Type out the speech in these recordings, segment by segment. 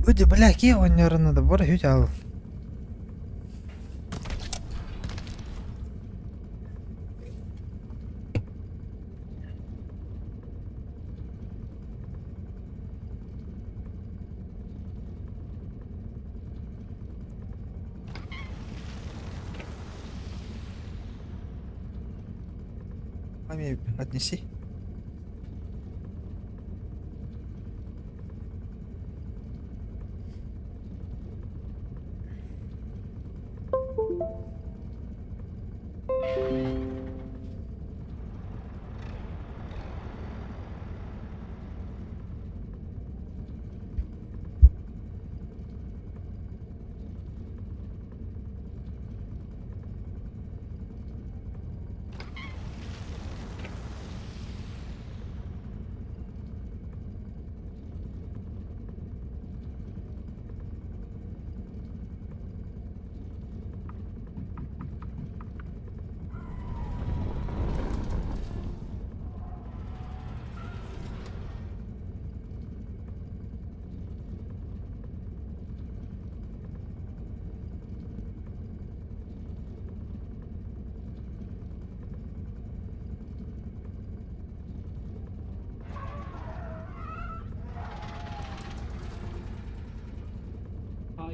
Öde belki oynarını da var hiç al. Ами отнеси.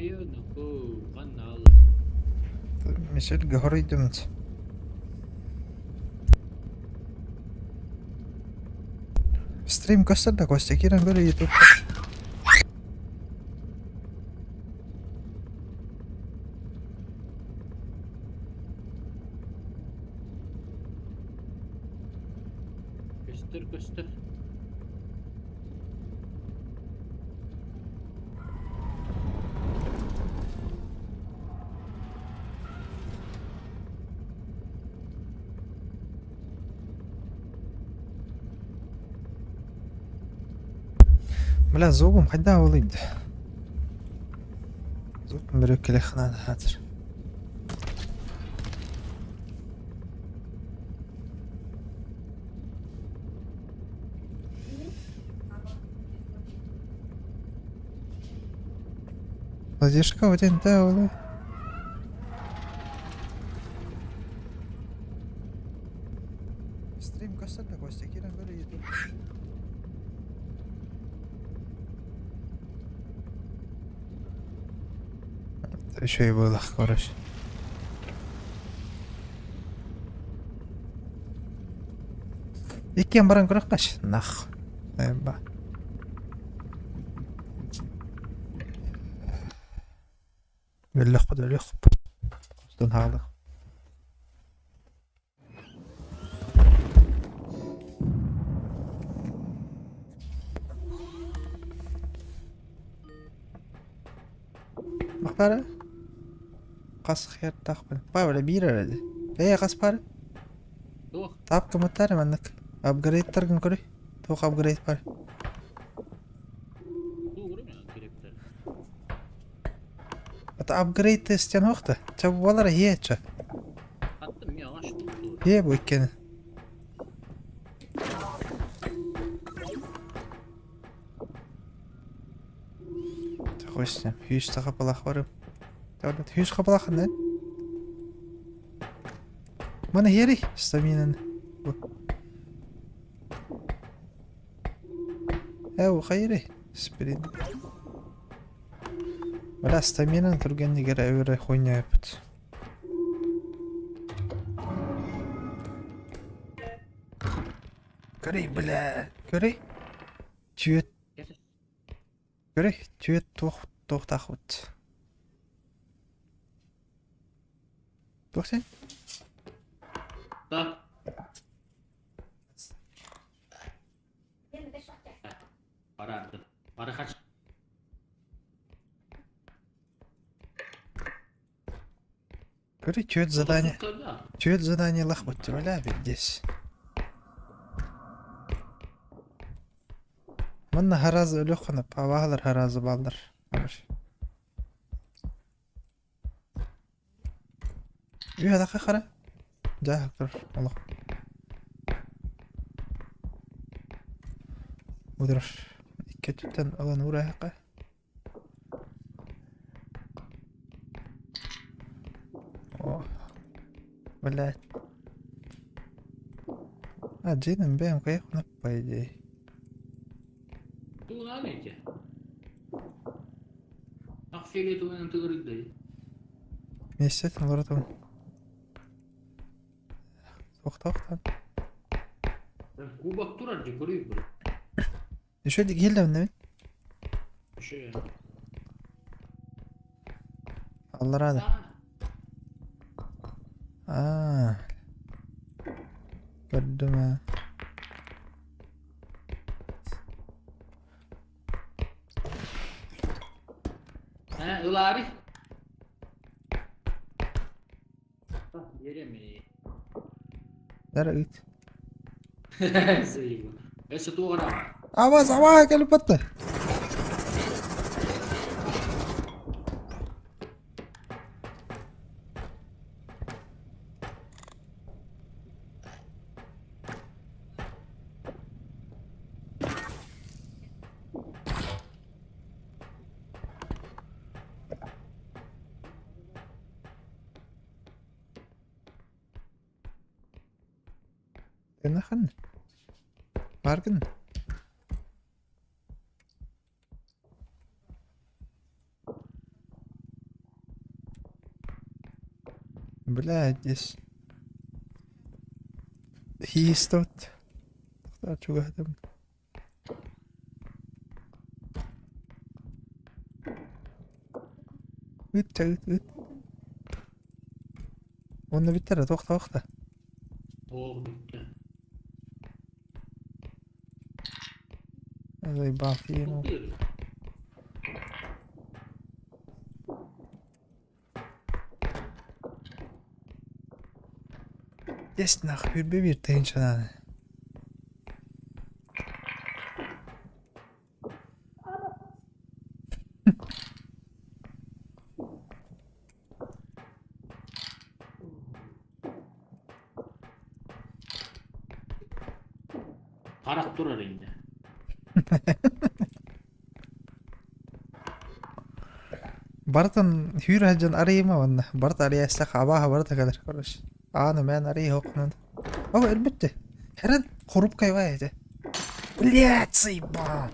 Ayun, ako. Kanal. Mesela gahoruydu mu? Stream kasar da koşta kiran böyle YouTube. Köstür köstür. Bela zoğum hadi olaydı. Zoğum bir ökele xanada hatır. Задержка вот это олay. Stream kasar da koşta kiran böyle YouTube. Şöyle böyle karış. İki barang kurak kaç. Nah. Ba. Böyle kadar yok. Kustan halı. Bak para. Kas xiyar takma. Ba böyle bir arada. Kas para. Tuh, Tap komentar mandak. Upgrade targın kore. Tok upgrade para. doğru mu karakter? Ata upgrade isteyen hokta. Çabuk olara hiye ça. Attım yavaş tuttu. Hiye bu ikkeni. Hoşçakalın. Hüş takapalak varım. Devlet hüş kapalak ne? Bana yeri staminen. Bu. Bu hayri. Sprint. Valla staminen turgenni gara evre xoynya yapıt. Görey bile. Görey. Tüyet. Görey. Tüyet toh takut. Bak sen. Da. Para attım. Para kaç? Görey tüyet zadание. Tabii ya. Tüyet zadание лохмотьте, валя здесь. Мына харазы өлөк кана павалар харазы балдар. Үй адака кара. Жак тур. Allah. Udur. İki tütten alan uğraya. Блядь. А, Джейден бэм кайф, по идее. Туğun abi ki. Akfiyeli tuğun tığırık değil. Не істетім лоратым. Тоқтан. Kubak durar ki kuruyor böyle. Еще келдім не? Şey. Алларады. Gördüm ha. Ha, ılari. Yeremeyi. Nereye git? Zey. Ese tuğun abi. Ава, gelip battı. Enakan. Bargın. Блядь, здесь. Есть тут. Да, чего там? Üt. Onu bitir, toxta. Tuğ bitti. Заебал, ему. Tuğ Есть нахуй, bir теншананы. Karak durar indi. Bartan hür hajan arayma vanna. Bart arayasaq abaha barta kadar koruş. Ana men arayı hokman. О, elbette. Herен хрупкой ваяде. Блядь, заебал.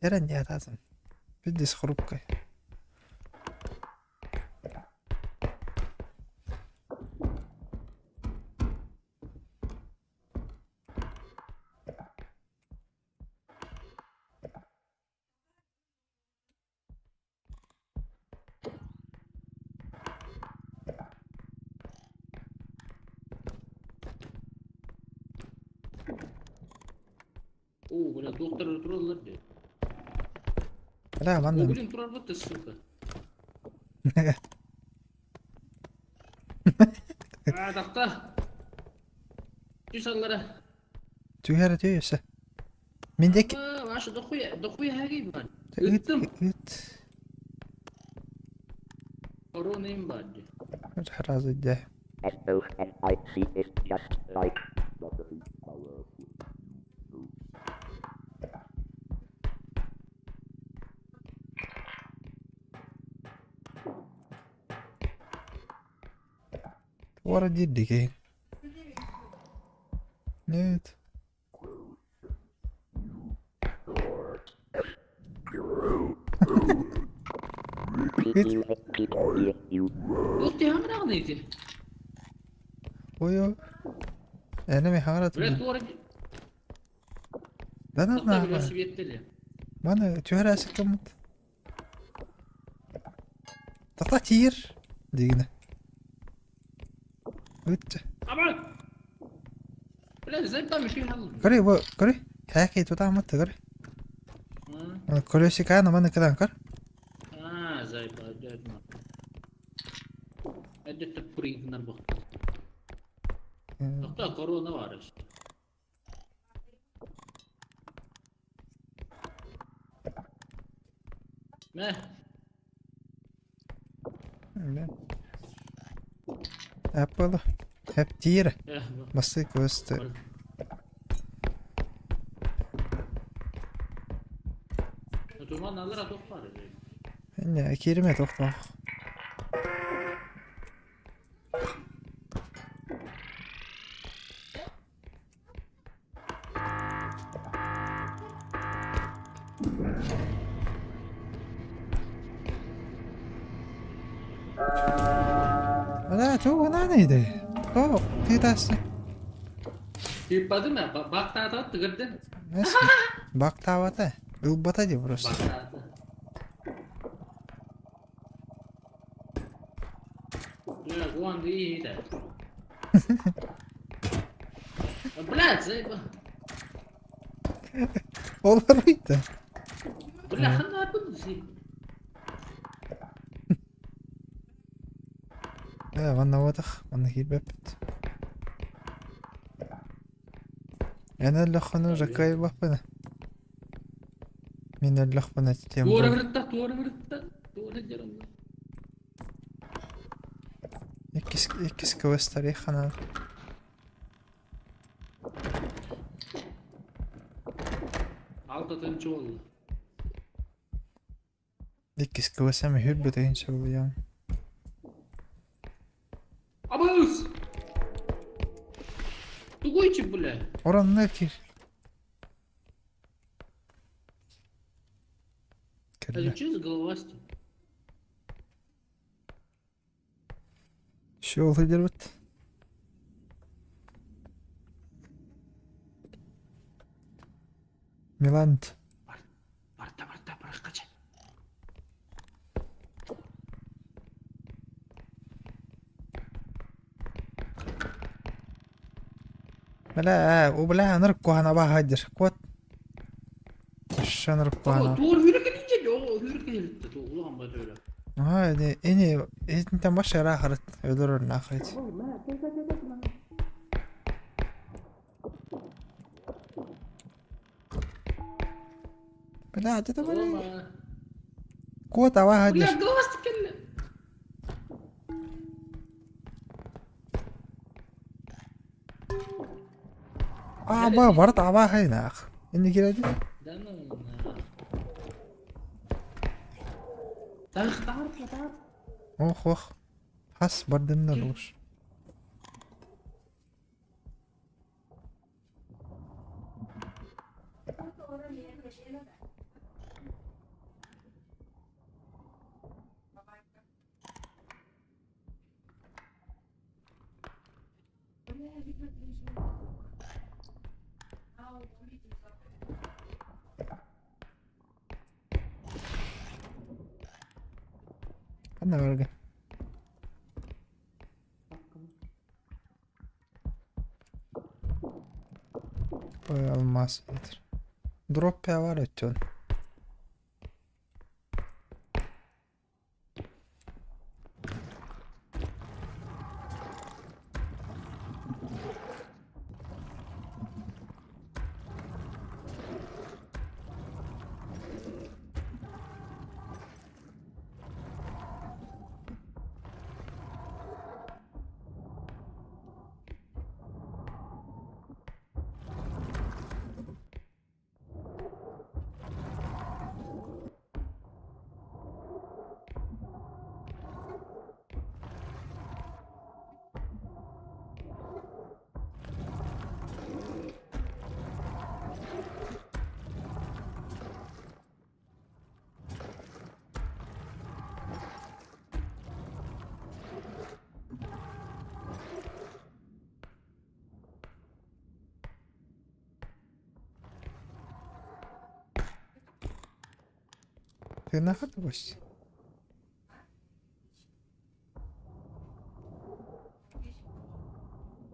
Herен не атасın. Бидис хрупкой. Oo, böyle doktorlar dururlar diye. لا O mandan. bilin durar bak da sıkı. Aa, dakta. Cüsallara. Tüyere tüyese. Mindek. Aa, başı dokuya hagi var. Üt. Gittim. Koronayım bari. Harazı de. SONIC is just like ورا جدي كي. نيت. Yok diye hangi neydi? Oyo. Enemy harat. Böyle duvara Да dakta на. bile Sovyetleri. Mana tüyere sıkıntı. Tahta tiyir. Digine. Üt. Aman. Böyle zevkten bir şey aldım. Kare bu kare. Haki tuta mı kare. Kolesi kana mana kadan kar. Aa, zayıf acayip. Edette pırınklar bak. Dakta korona var işte. Ne? Apple. Hep tiyir. Bak. Bası kostu. Otoman alır atok var. Ne kirime toxta. لا تو انا نيدي فوق في تاسي Tiba-tiba mah, bakta atau tegede. بس بقطع وته البطة دي بروس Bakta atau. Ya, gua ambil dah. Belat saya, Bang. والله ريته Belat kan apa tuh sih? لا وانا وضخ وانا هي ببت انا اللي خنو ركاي بابنا من اللي خبنا Dua تتيمبول orang retak, dua orang retak, dua orang jalan. يكس كويس تاريخ انا Auto control. يكس كويس هم هير بدين شغل يعني Abus. Tunggu aja boleh. ورا ناكر Ada كلا cuci gawas tuh. شو هي جربت ميلانت Marta, kaca. لا وبلا نركو انا بقى هجر كوت مش نركو Oh, انا tuh huruf kan aja dong, huruf kan itu tuh, ulah ambil dulu. هاي اني انت مش راخرت يدور الناخرت Oh, mana? Kita kemana? بلا عدد Oh, بلا mana? كوت واحد Ulah gawas kan. عبا برط عبا هاي ناخ اني كده دي Dan تعرف. اخ اخ حس برد النروش انا برجع الماس يتر دروب يا ولد ناخذ بس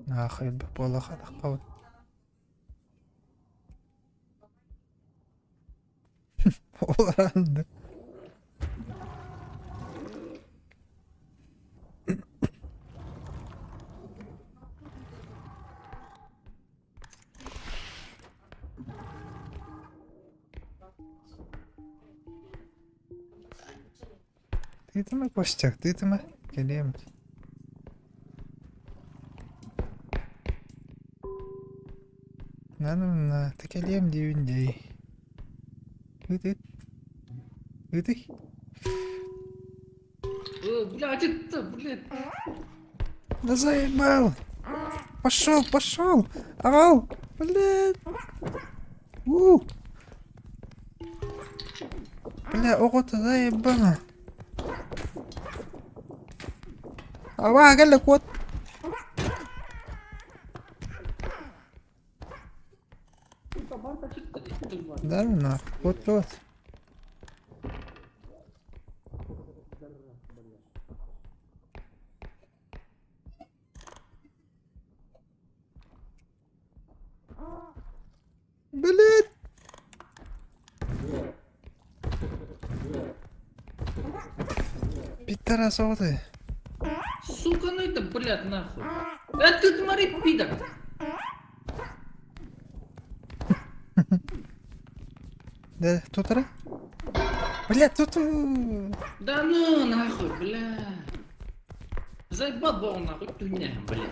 ناخذ والله خذ قول والله عندك تيتما كوشتك تيتما كلمت أنا تكلم دي وندي ودي ودي Oh, belat itu, belat. да заебал пошел ау блядь بلا اقط زيبا. ابا قال لك وات. ده انا وات وات. بلد بيترى صوتي. Сука, ну это, блядь, нахуй. Это смотри, пидор. ده توترى. بلد توتو. Да ну нахуй, блядь. Заебал был нахуй, тюня, блядь.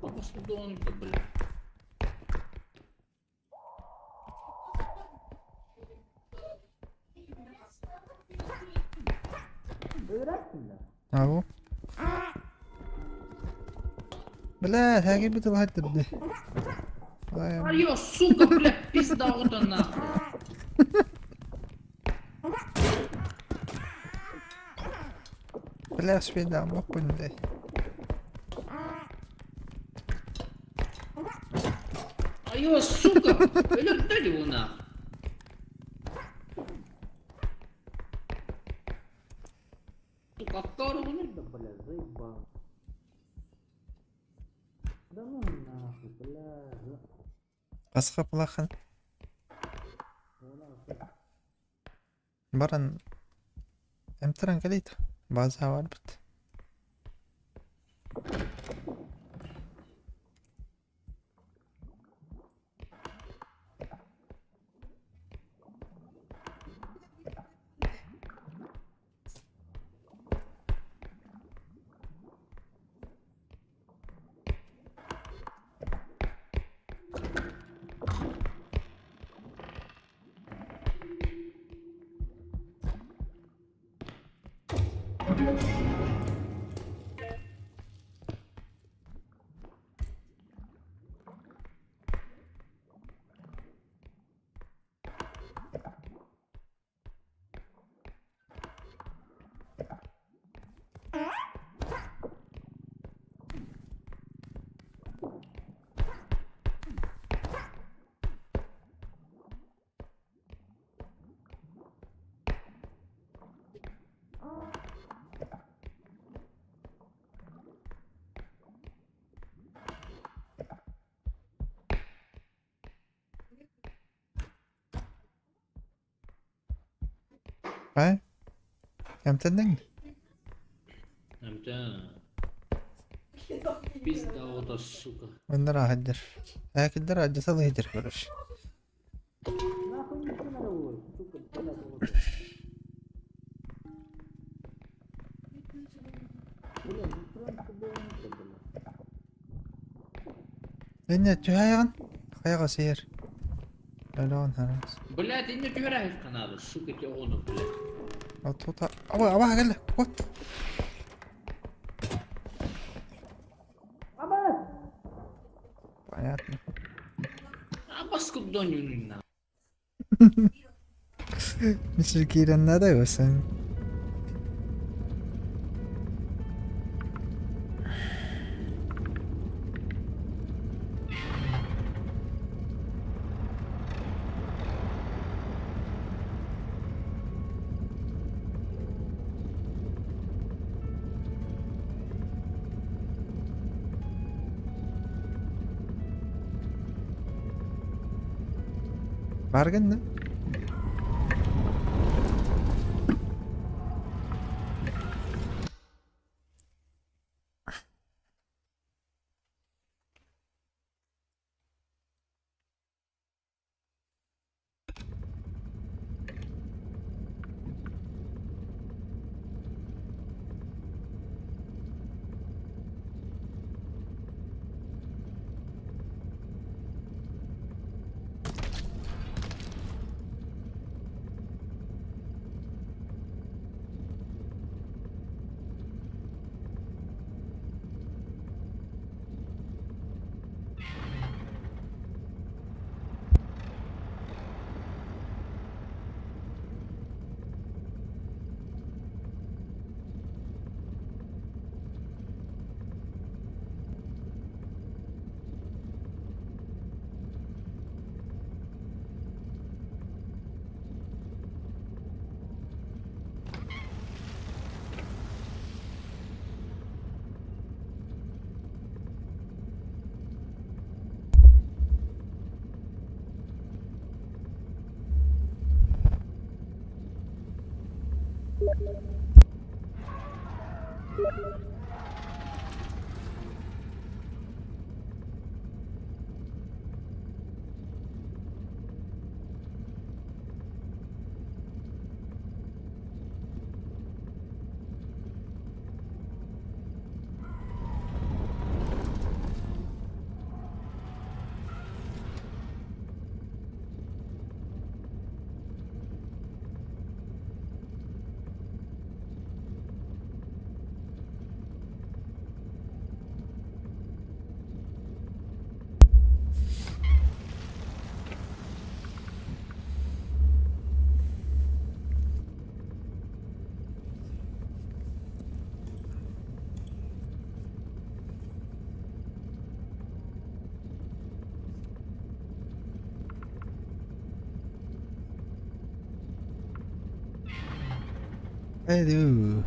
Папа судонка, блядь. اهو. بلاد هاجي بتبهدل دي. Алло, сука, блядь, пизда вот он нахуй. بلا سبيد عم بقول دي. Алло, сука, блядь, дай его нахуй. Сука, второго нет, да, блядь, заебал. Да ну нахуй, блядь. اسخف لخن. برن امترن قليت بعضها واربط. هاي كم تدني؟ Amca. Pizda o da suka. وين راح هدر؟ هاك الدرجة تضي هدر كلش. لأن تهايغن خيغ سير. الون هرس. Блядь, ты не убираешь каналы, сука, тебе он, блядь. مضغوطة. أبا قال لك وات. Понятно. А паскудон не на. Mr. Kiran ne diyorsun? Farkın ne? Aduh.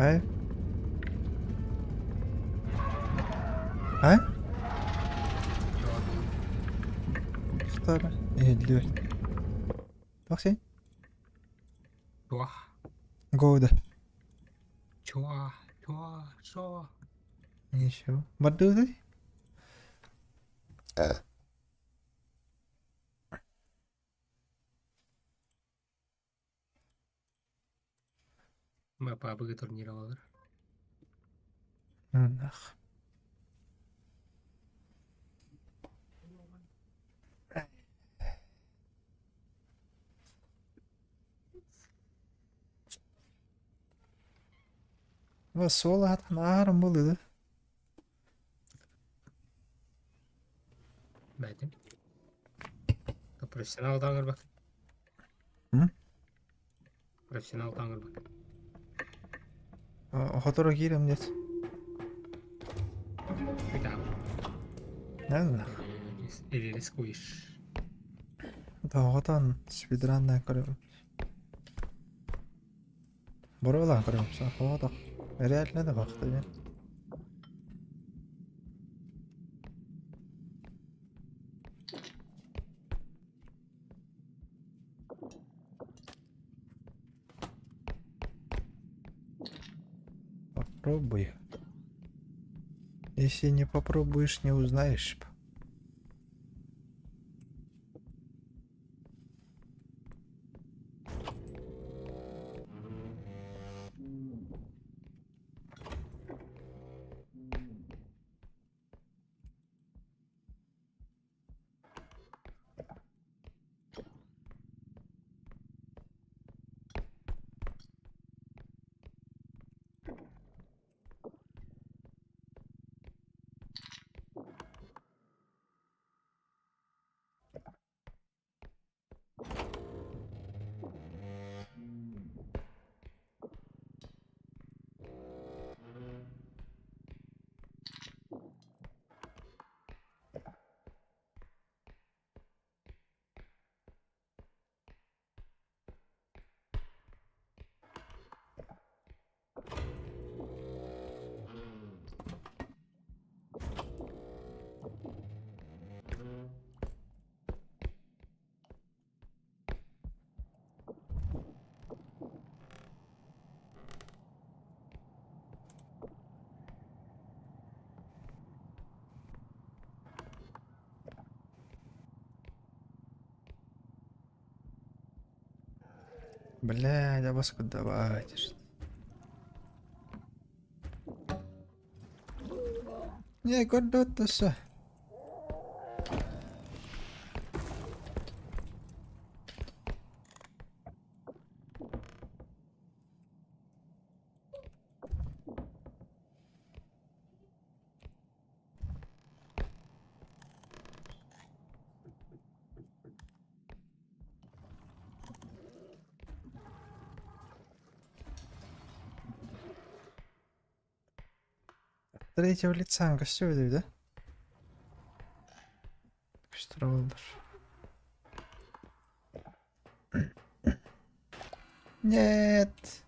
هاي هاي اختار ايه اللي توكسي 좋아, جودة 좋아, 좋아, 좋아. ايشو بدو ذي Apa begitu nyirawal? اخ بس والله حتى انا اهرم بولي ده Batin. Ke profesional tanggal bak. هم؟ Profesional tanggal bak. خطرة كيلة من ديت Kita لا ini squish. ده غطان سبيدران ده كريم برو ده كريم صح واضح ريال لا ده وقت يعني попробуй если не попробуешь не узнаешь بالله ده بس كنت ابقى اجر يا كنت السه Третьего лица, что это, да? Штраудер. Нет.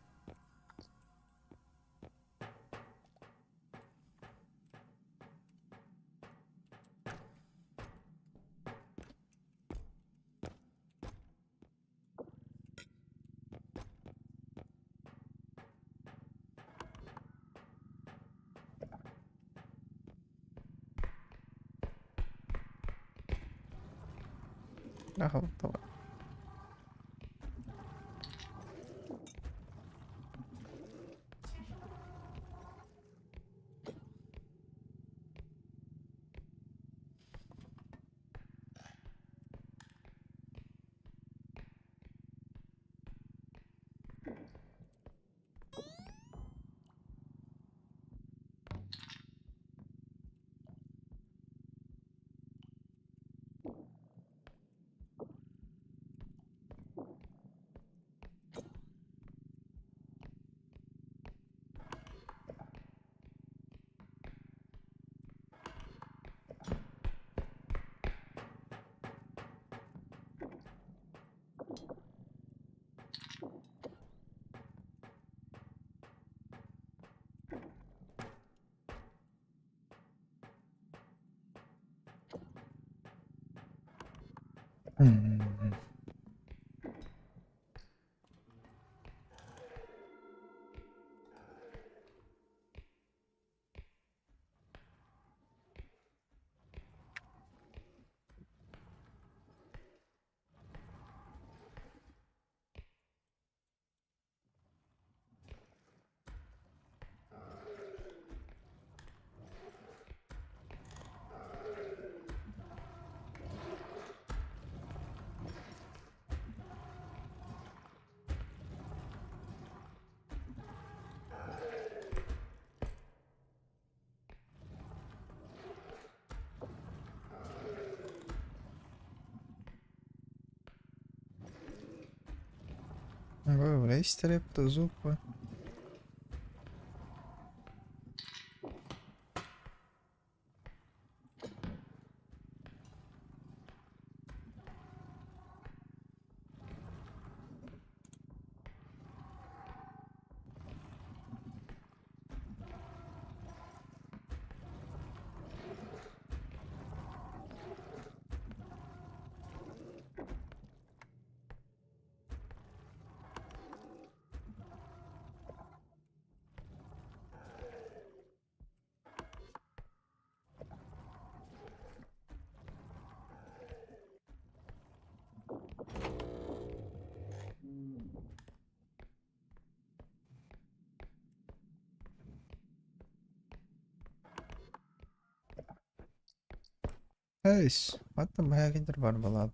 لا طبعا. Hmm. Agora é estreposo, pô. ايش حتى ما هي كنت البلاد.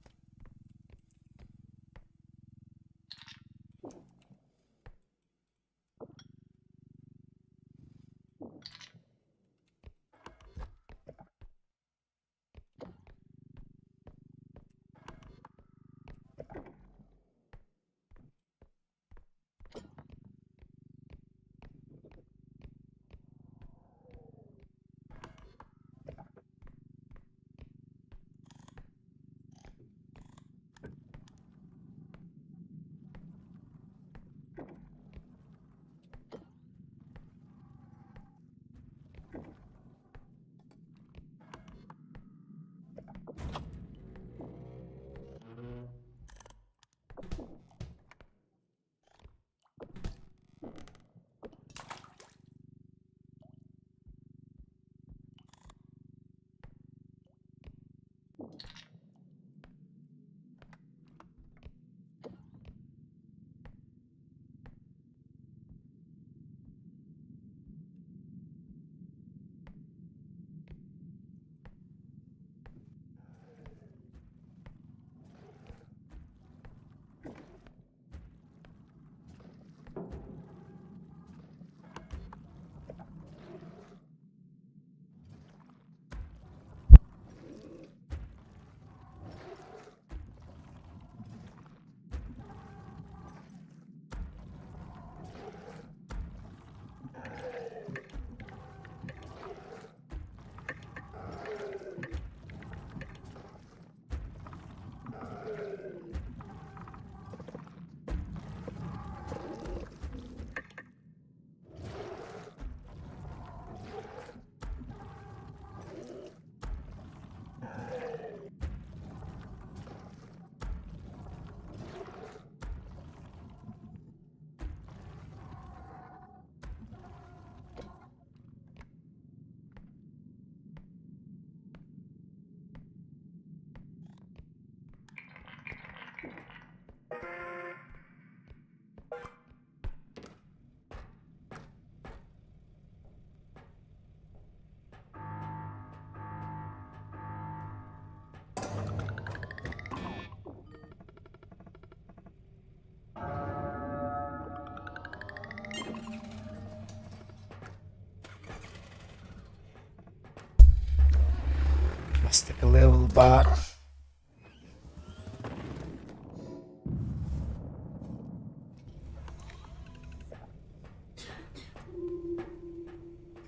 Let's take a little bar.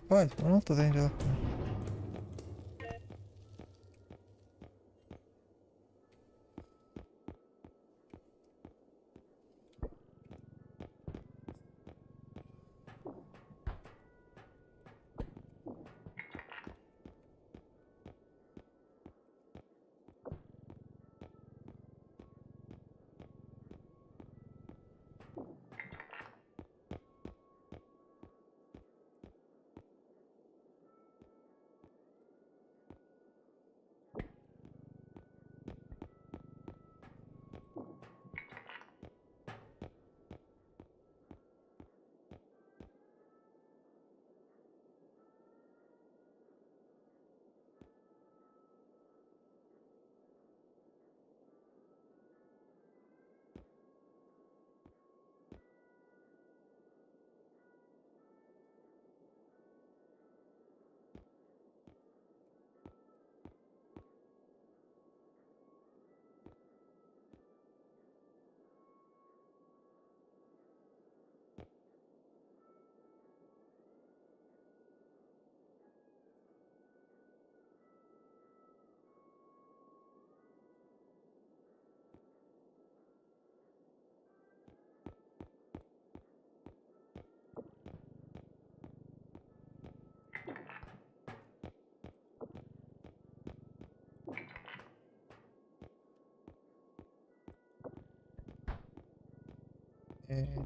Pode, pronto, dentro. Evet.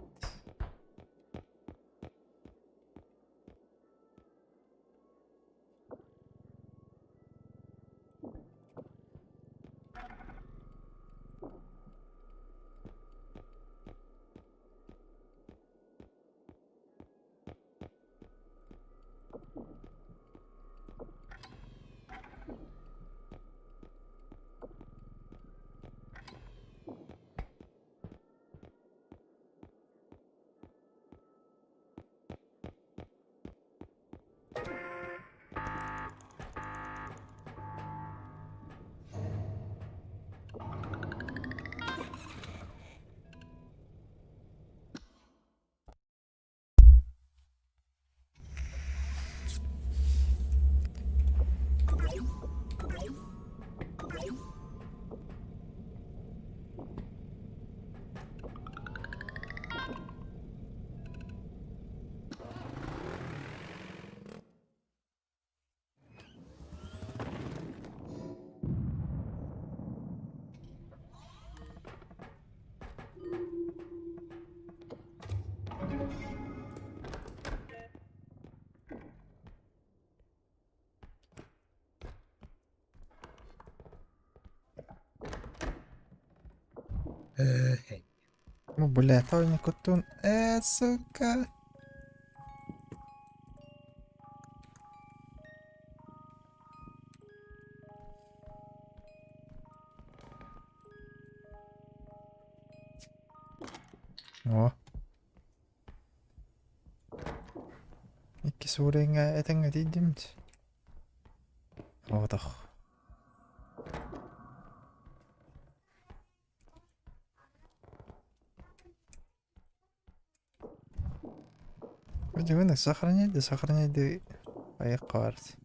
Hey. Ну, бля, Тони Кутун. Сука. О. Ikki suuringa etanga tiidimit. Odoq. Вроде сохраняйды аяққа барды.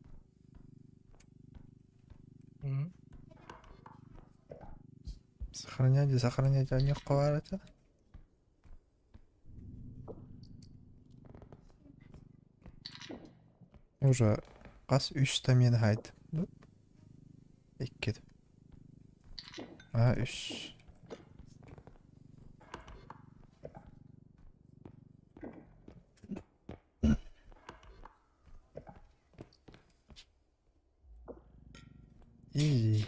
Сохраняйды аяққа барды. Уже қас 3 та мені хайды. 2. 3. Easy.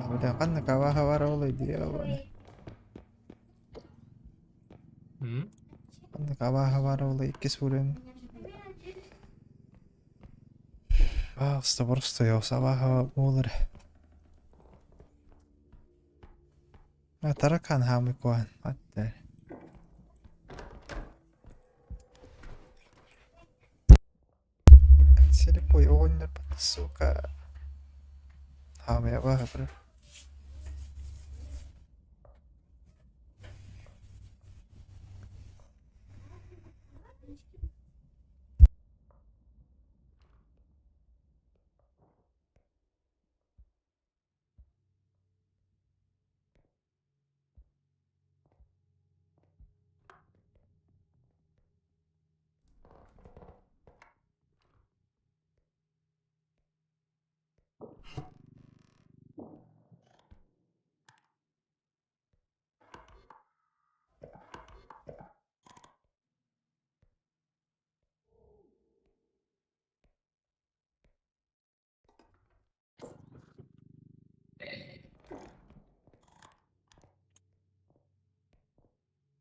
Udah kan kawah-kawah oleh dia bang. Kan kawah-kawah oleh kesuren. Просто я саваха мулер. Таракан хамикуан. Атте. Селепой огонь сука. Хами аваха бро.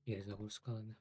Перезагрузка, ладно.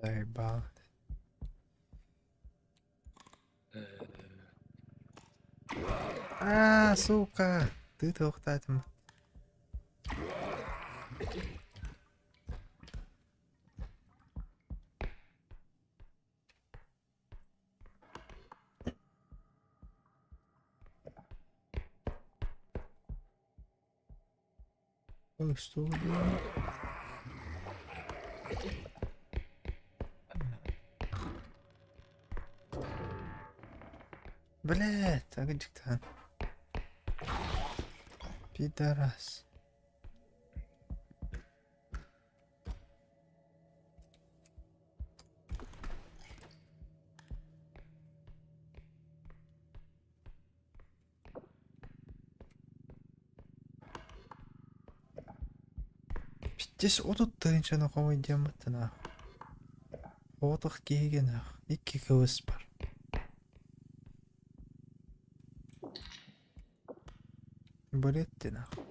Sorry about. Сука! Ты тоқтадым. Ой, что? Блять, агадиктан. Пидорас. Битээс удуудтай энэ хоо юм байна. Уудах гээген ах. Нэг гигавс бар. Болетти нахуй.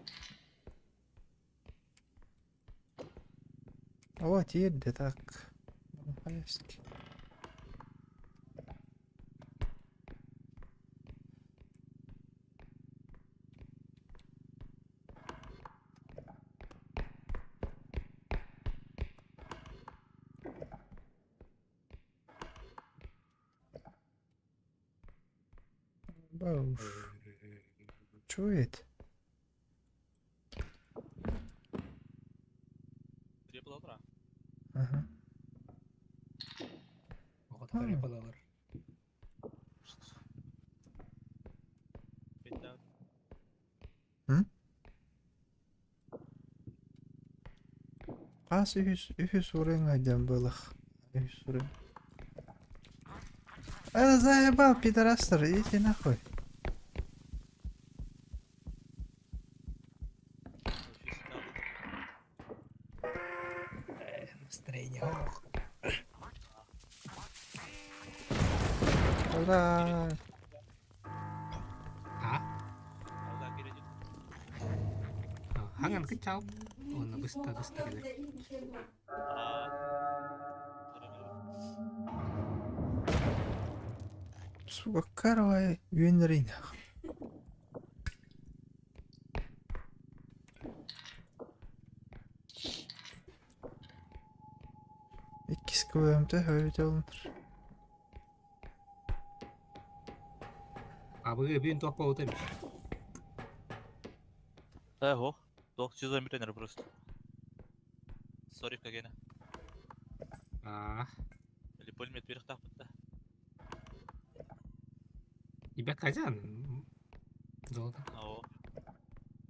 Вот едет так. Поездки. Бауш. Чует? Ага. O kadar yapılalar. Hı? Kas ühüs урын айдан былых. Ühüs урын. Заебал, пидорастер, идите нахуй. Настроение. Ох. Ура! А? Hangan kecap. Oh, na gusta gitu. Сука, карвай, юнрин. İkisi kıvamda öyle olunur. Abi bir top oldu demiş. Ого, 900 тренер просто. Сори, Кагена. Ah, Или пулемет вверх так да. ibek ajan. Золото. О,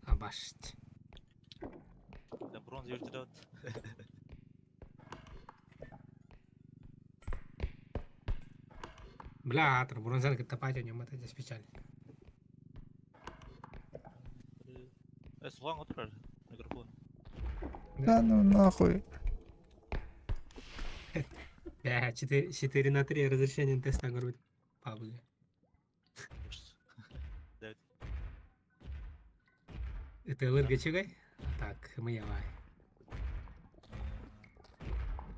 Абашт. да бронза вертолет. Бля, бронзан kita pakai nyamat aja spesial. Слухан отыр микрофон. Да ну нахуй. Ya, 4:3 разрешение теста говорит. Пабы. Это лырга чигай? Так, мы явай.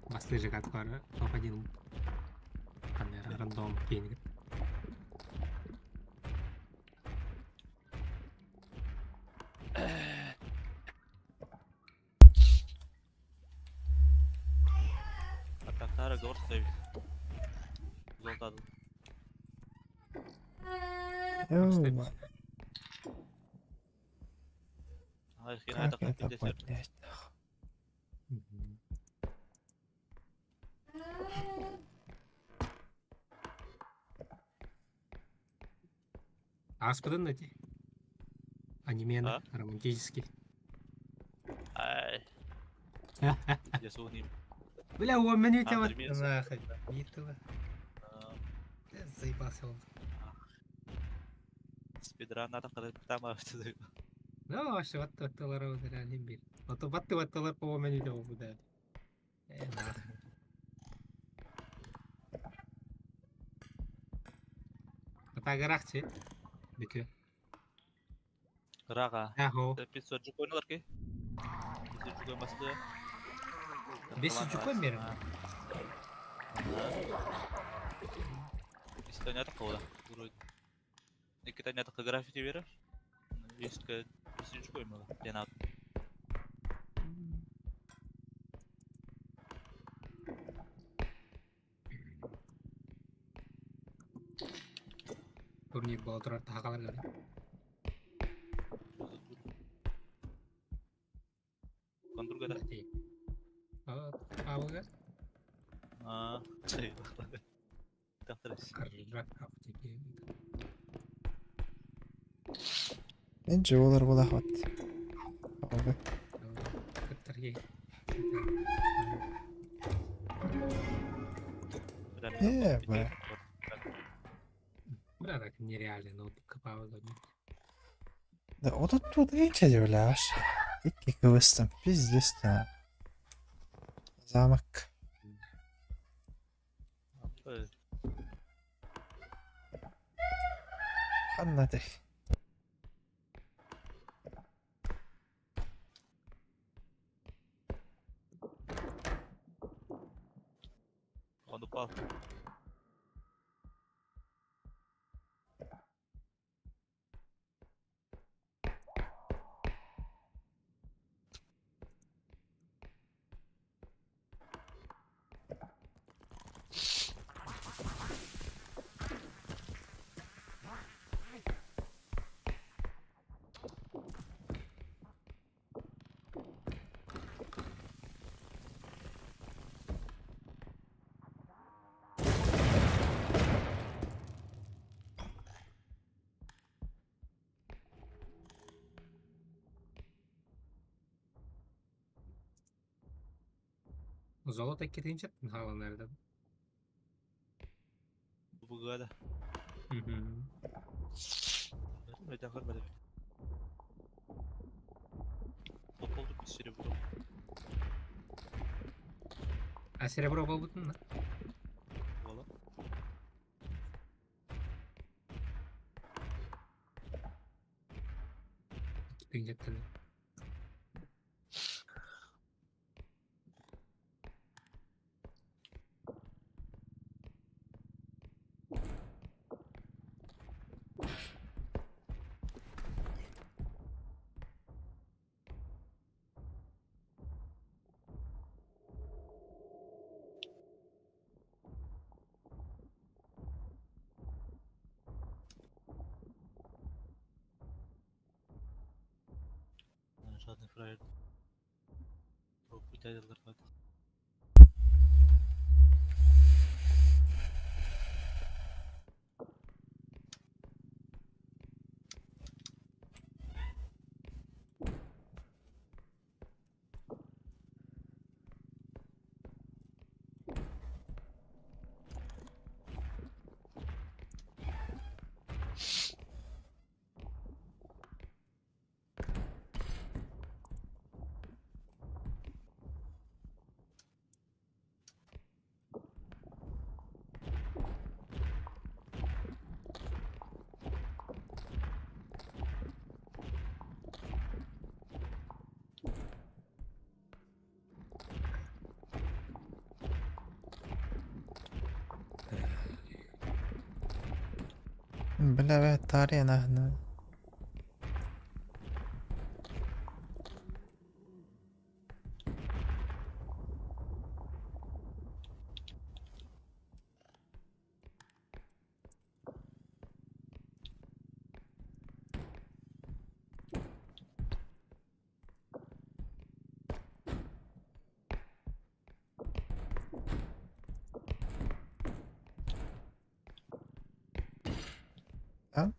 Басты же как пара, попадил. Камера рандом кинет. Атактары говор ставить. Золотады. Ёма. А их Как так это десерт. поднять? Аспадан эти. Аниме А? романтический. Ай. Я суним. Бля, он меня тебя вот Андермес. нахуй. Битва. Заебался он. Спидран атакады тама. Ну, вообще, вот это лара реально бил. Вот вот лара по меню тебя будет. Нахуй. Это гарахчи. Бикю. Рага. Ахо. 500 жүк ойналар ке? 500 жүк оймасты. 500 жүк ойнайм. Истане атаққа ода. Екі тәне атаққа граффити берер. Ескі 500 жүк оймала. Ден ат. Турнир было тұрар тағалар гады. Контурга да. Абыға. Чай. Тақтырыз. Қаржақ аптеке. Энче олар бола хат. Алга. Кіттерге. Бля. Бля, так нереально, но копал гады. Да тут энче дивляш. İki kıvıstım. Пиздец да. Замок. Anladık. on the path. Zolot ekketince hala nerede? Bu gada. Hı hı. Ne dakar böyle. Top olduk bir sürü bro. Ha Cerebro babutun da. Valla. Ekketince tabii. Żadnych frajerów. To widać dla tego. بلا بيت طارينا هنا.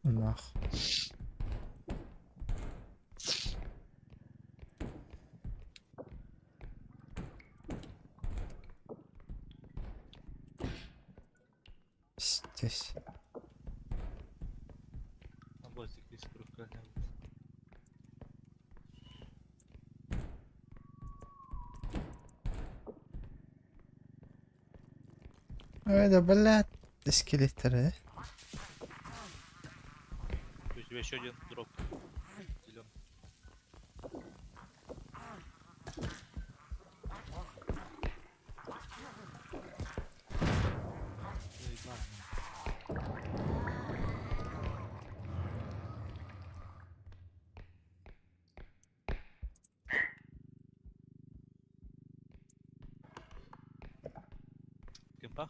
الله. Здесь. Tam basit bir sprukka. هذا بلعت اسكليتر. Еще один дроп. Зелёный. Кемпах?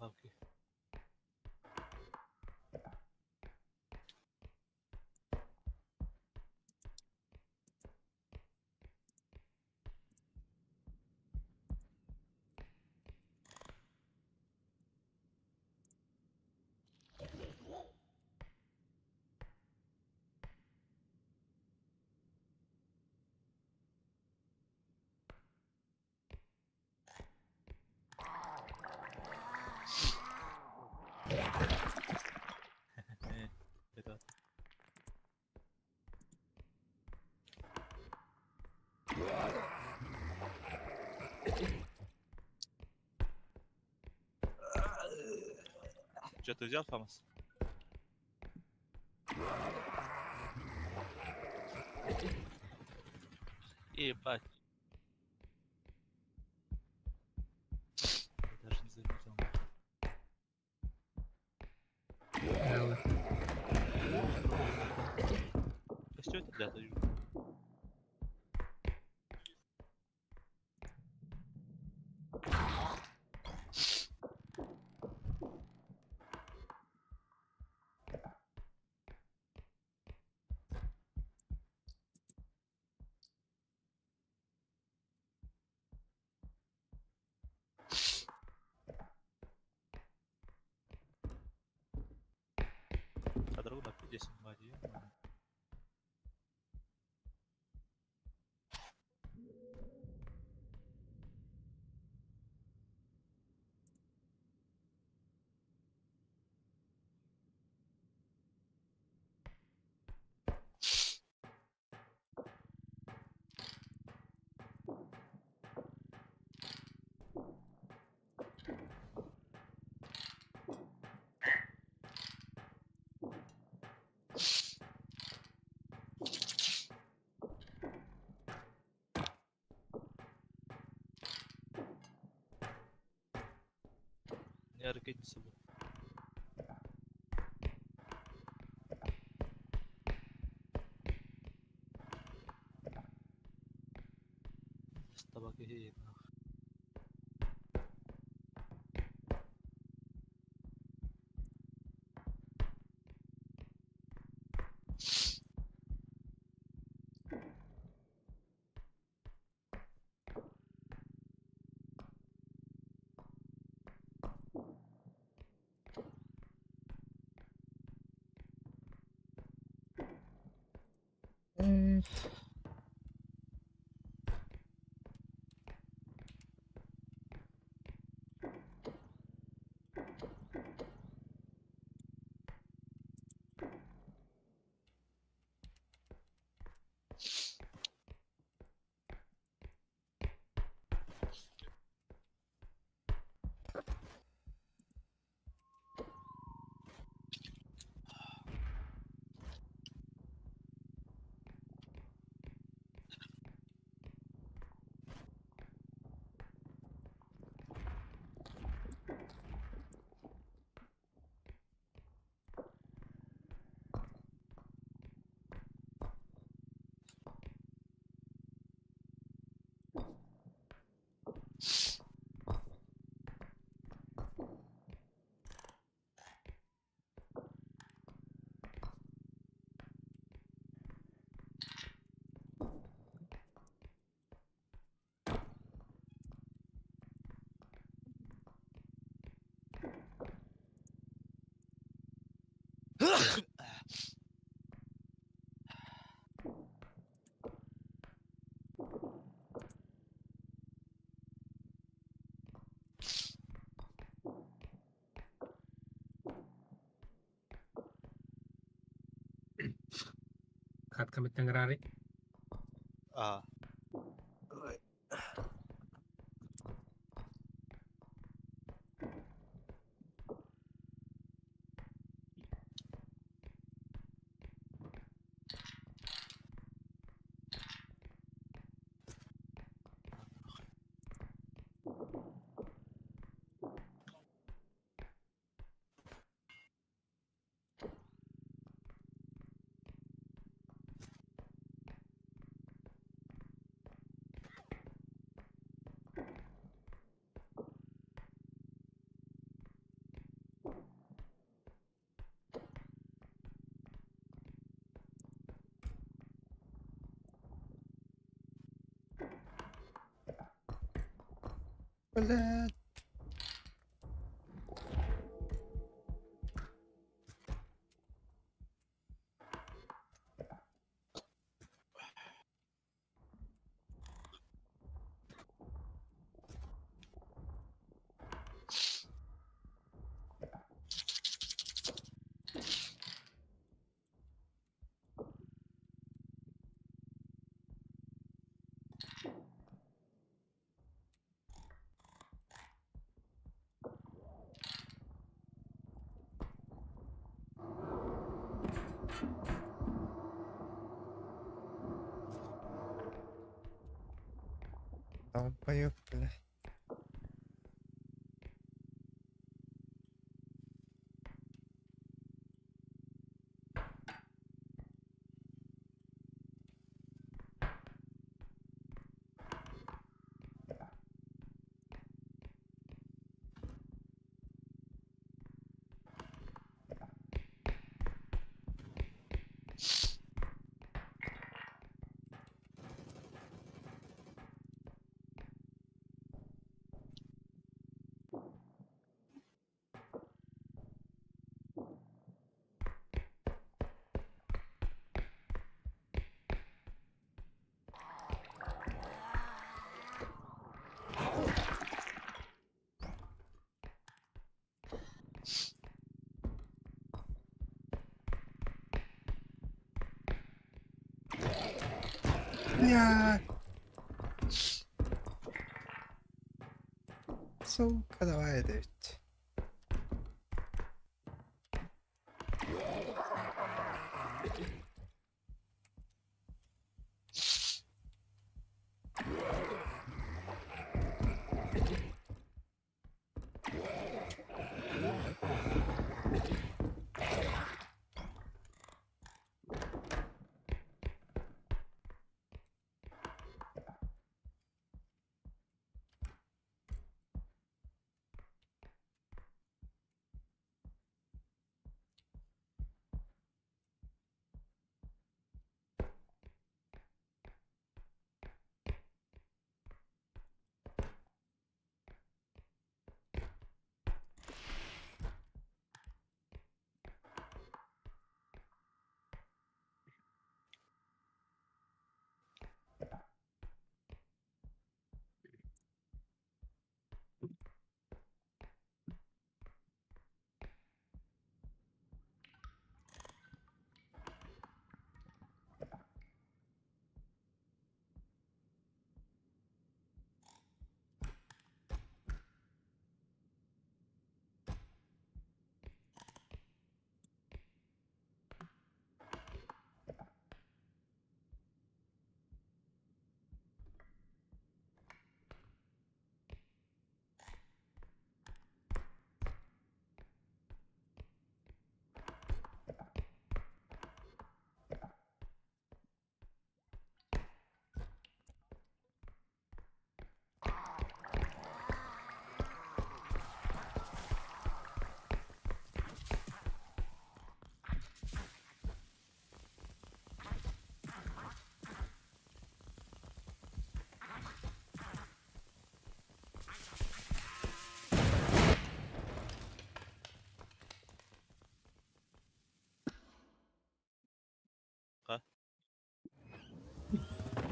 Лавки. Что, ты взял, Фамас? Ебать. Я даже не заметил. Реально. А что это для той? Kadro da 50 владею. Не hareket с собой. С табаки едет. Э, Kat kami tangrari. А, блядь. Lamba yok bile. Ya. Сука, давай, Дэвид.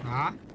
Ha?